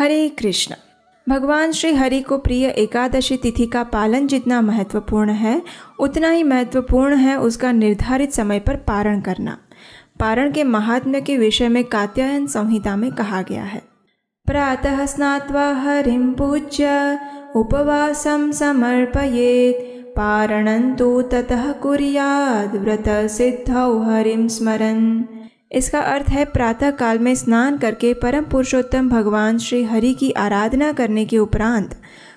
हरे कृष्ण। भगवान श्री हरि को प्रिय एकादशी तिथि का पालन जितना महत्वपूर्ण है, उतना ही महत्वपूर्ण है उसका निर्धारित समय पर पारण करना। पारण के महात्म्य के विषय में कात्यायन संहिता में कहा गया है, प्रातः स्नात्वा हरिं पूज्य उपवासं समर्पयेत् पारणं तु ततः कुर्याद् व्रत सिद्धौ हरिं स्मरन्। इसका अर्थ है प्रातः काल में स्नान करके परम पुरुषोत्तम भगवान श्री हरि की आराधना करने के उपरांत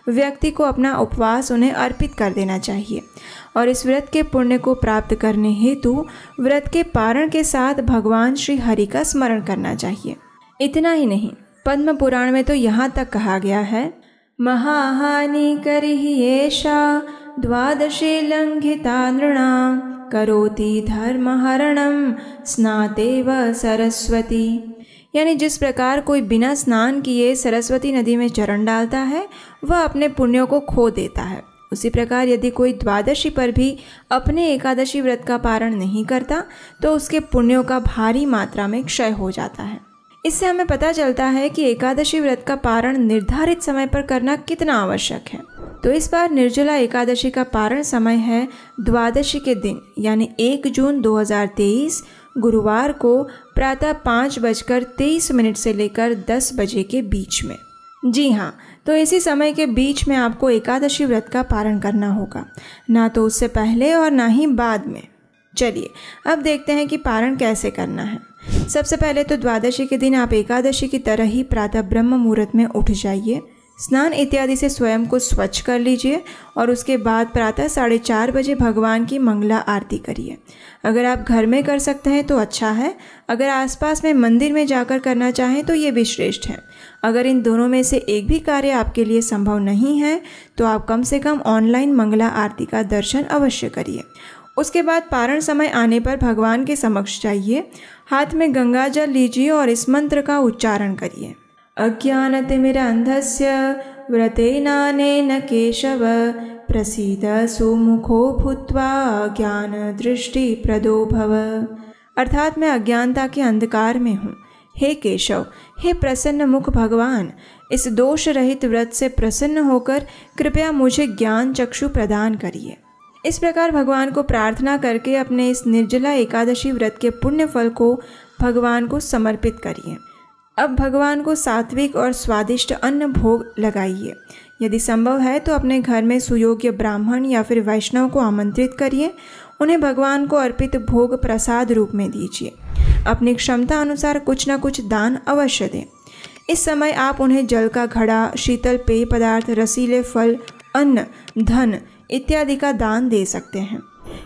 व्यक्ति को अपना उपवास उन्हें अर्पित कर देना चाहिए और इस व्रत के पुण्य को प्राप्त करने हेतु व्रत के पारण के साथ भगवान श्री हरि का स्मरण करना चाहिए। इतना ही नहीं, पद्म पुराण में तो यहाँ तक कहा गया है, महाहानि करिहि एषा द्वादशी लंघिता नृणां करोति धर्महरणं स्नातेव सरस्वती। यानी जिस प्रकार कोई बिना स्नान किए सरस्वती नदी में चरण डालता है वह अपने पुण्यों को खो देता है, उसी प्रकार यदि कोई द्वादशी पर भी अपने एकादशी व्रत का पारण नहीं करता तो उसके पुण्यों का भारी मात्रा में क्षय हो जाता है। इससे हमें पता चलता है कि एकादशी व्रत का पारण निर्धारित समय पर करना कितना आवश्यक है। तो इस बार निर्जला एकादशी का पारण समय है द्वादशी के दिन यानी 1 जून 2023 गुरुवार को प्रातः 5:23 से लेकर 10 बजे के बीच में। जी हाँ, तो इसी समय के बीच में आपको एकादशी व्रत का पारण करना होगा, ना तो उससे पहले और ना ही बाद में। चलिए अब देखते हैं कि पारण कैसे करना है। सबसे पहले तो द्वादशी के दिन आप एकादशी की तरह ही प्रातः ब्रह्म मुहूर्त में उठ जाइए, स्नान इत्यादि से स्वयं को स्वच्छ कर लीजिए और उसके बाद प्रातः 4:30 बजे भगवान की मंगला आरती करिए। अगर आप घर में कर सकते हैं तो अच्छा है, अगर आसपास में मंदिर में जाकर करना चाहें तो ये भी श्रेष्ठ है। अगर इन दोनों में से एक भी कार्य आपके लिए संभव नहीं है तो आप कम से कम ऑनलाइन मंगला आरती का दर्शन अवश्य करिए। उसके बाद पारण समय आने पर भगवान के समक्ष जाइए, हाथ में गंगा जल लीजिए और इस मंत्र का उच्चारण करिए, अज्ञानतिमिरान्धस्य व्रतेनानेन केशव प्रसीद सुमुखो भूत्वा ज्ञान दृष्टि प्रदो भव। अर्थात मैं अज्ञानता के अंधकार में हूँ, हे केशव, हे प्रसन्न मुख भगवान, इस दोष रहित व्रत से प्रसन्न होकर कृपया मुझे ज्ञान चक्षु प्रदान करिए। इस प्रकार भगवान को प्रार्थना करके अपने इस निर्जला एकादशी व्रत के पुण्य फल को भगवान को समर्पित करिए। अब भगवान को सात्विक और स्वादिष्ट अन्न भोग लगाइए। यदि संभव है तो अपने घर में सुयोग्य ब्राह्मण या फिर वैष्णव को आमंत्रित करिए, उन्हें भगवान को अर्पित भोग प्रसाद रूप में दीजिए। अपनी क्षमता अनुसार कुछ न कुछ दान अवश्य दें। इस समय आप उन्हें जल का घड़ा, शीतल पेय पदार्थ, रसीले फल, अन्न, धन इत्यादि का दान दे सकते हैं।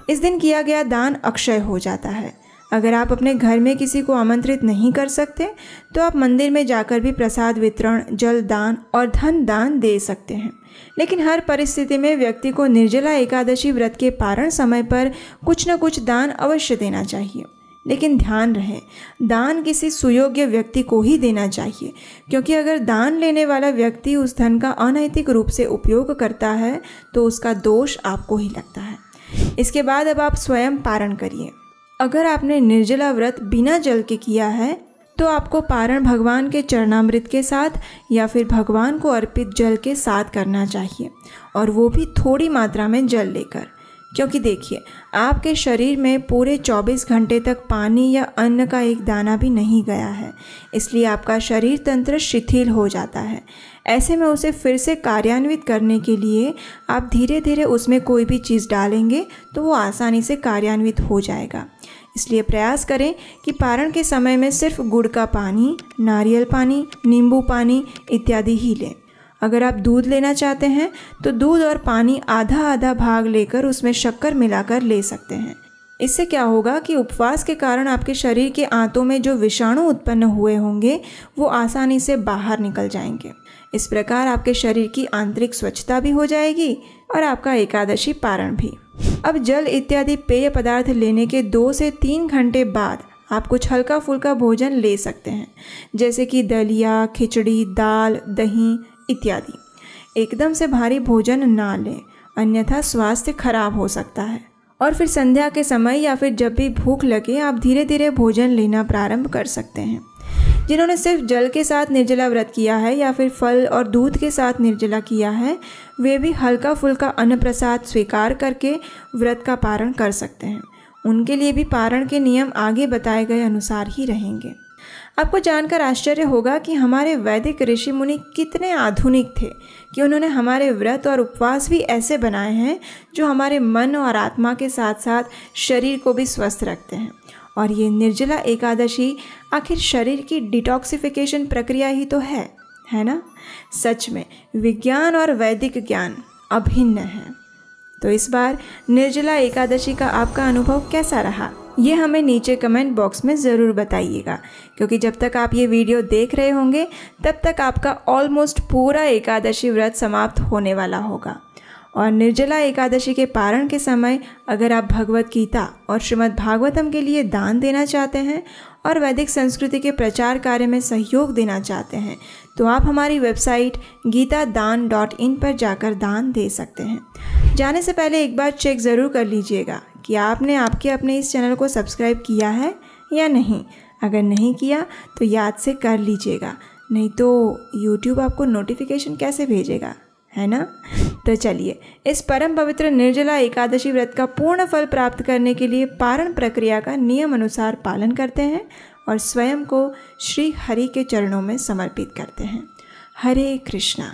इस दिन किया गया दान अक्षय हो जाता है। अगर आप अपने घर में किसी को आमंत्रित नहीं कर सकते तो आप मंदिर में जाकर भी प्रसाद वितरण, जल दान और धन दान दे सकते हैं। लेकिन हर परिस्थिति में व्यक्ति को निर्जला एकादशी व्रत के पारण समय पर कुछ न कुछ दान अवश्य देना चाहिए। लेकिन ध्यान रहे, दान किसी सुयोग्य व्यक्ति को ही देना चाहिए, क्योंकि अगर दान लेने वाला व्यक्ति उस धन का अनैतिक रूप से उपयोग करता है तो उसका दोष आपको ही लगता है। इसके बाद अब आप स्वयं पारण करिए। अगर आपने निर्जला व्रत बिना जल के किया है तो आपको पारण भगवान के चरणामृत के साथ या फिर भगवान को अर्पित जल के साथ करना चाहिए, और वो भी थोड़ी मात्रा में जल लेकर। क्योंकि देखिए, आपके शरीर में पूरे 24 घंटे तक पानी या अन्न का एक दाना भी नहीं गया है, इसलिए आपका शरीर तंत्र शिथिल हो जाता है। ऐसे में उसे फिर से कार्यान्वित करने के लिए आप धीरे धीरे उसमें कोई भी चीज़ डालेंगे तो वो आसानी से कार्यान्वित हो जाएगा। इसलिए प्रयास करें कि पारण के समय में सिर्फ गुड़ का पानी, नारियल पानी, नींबू पानी इत्यादि ही लें। अगर आप दूध लेना चाहते हैं तो दूध और पानी आधा आधा भाग लेकर उसमें शक्कर मिलाकर ले सकते हैं। इससे क्या होगा कि उपवास के कारण आपके शरीर के आंतों में जो विषाणु उत्पन्न हुए होंगे वो आसानी से बाहर निकल जाएंगे। इस प्रकार आपके शरीर की आंतरिक स्वच्छता भी हो जाएगी और आपका एकादशी पारण भी। अब जल इत्यादि पेय पदार्थ लेने के 2 से 3 घंटे बाद आप कुछ हल्का फुल्का भोजन ले सकते हैं, जैसे कि दलिया, खिचड़ी, दाल, दही इत्यादि। एकदम से भारी भोजन ना लें, अन्यथा स्वास्थ्य खराब हो सकता है। और फिर संध्या के समय या फिर जब भी भूख लगे आप धीरे धीरे भोजन लेना प्रारंभ कर सकते हैं। जिन्होंने सिर्फ जल के साथ निर्जला व्रत किया है या फिर फल और दूध के साथ निर्जला किया है, वे भी हल्का फुल्का अन्न प्रसाद स्वीकार करके व्रत का पारण कर सकते हैं। उनके लिए भी पारण के नियम आगे बताए गए अनुसार ही रहेंगे। आपको जानकर आश्चर्य होगा कि हमारे वैदिक ऋषि मुनि कितने आधुनिक थे कि उन्होंने हमारे व्रत और उपवास भी ऐसे बनाए हैं जो हमारे मन और आत्मा के साथ साथ शरीर को भी स्वस्थ रखते हैं। और ये निर्जला एकादशी आखिर शरीर की डिटॉक्सिफिकेशन प्रक्रिया ही तो है ना? सच में विज्ञान और वैदिक ज्ञान अभिन्न है। तो इस बार निर्जला एकादशी का आपका अनुभव कैसा रहा, ये हमें नीचे कमेंट बॉक्स में ज़रूर बताइएगा, क्योंकि जब तक आप ये वीडियो देख रहे होंगे तब तक आपका ऑलमोस्ट पूरा एकादशी व्रत समाप्त होने वाला होगा। और निर्जला एकादशी के पारण के समय अगर आप भगवत गीता और श्रीमद् भागवतम के लिए दान देना चाहते हैं और वैदिक संस्कृति के प्रचार कार्य में सहयोग देना चाहते हैं तो आप हमारी वेबसाइट geetadan.in पर जाकर दान दे सकते हैं। जाने से पहले एक बार चेक ज़रूर कर लीजिएगा कि आपने अपने इस चैनल को सब्सक्राइब किया है या नहीं। अगर नहीं किया तो याद से कर लीजिएगा, नहीं तो YouTube आपको नोटिफिकेशन कैसे भेजेगा, है ना? तो चलिए इस परम पवित्र निर्जला एकादशी व्रत का पूर्ण फल प्राप्त करने के लिए पारण प्रक्रिया का नियम अनुसार पालन करते हैं और स्वयं को श्री हरि के चरणों में समर्पित करते हैं। हरे कृष्णा।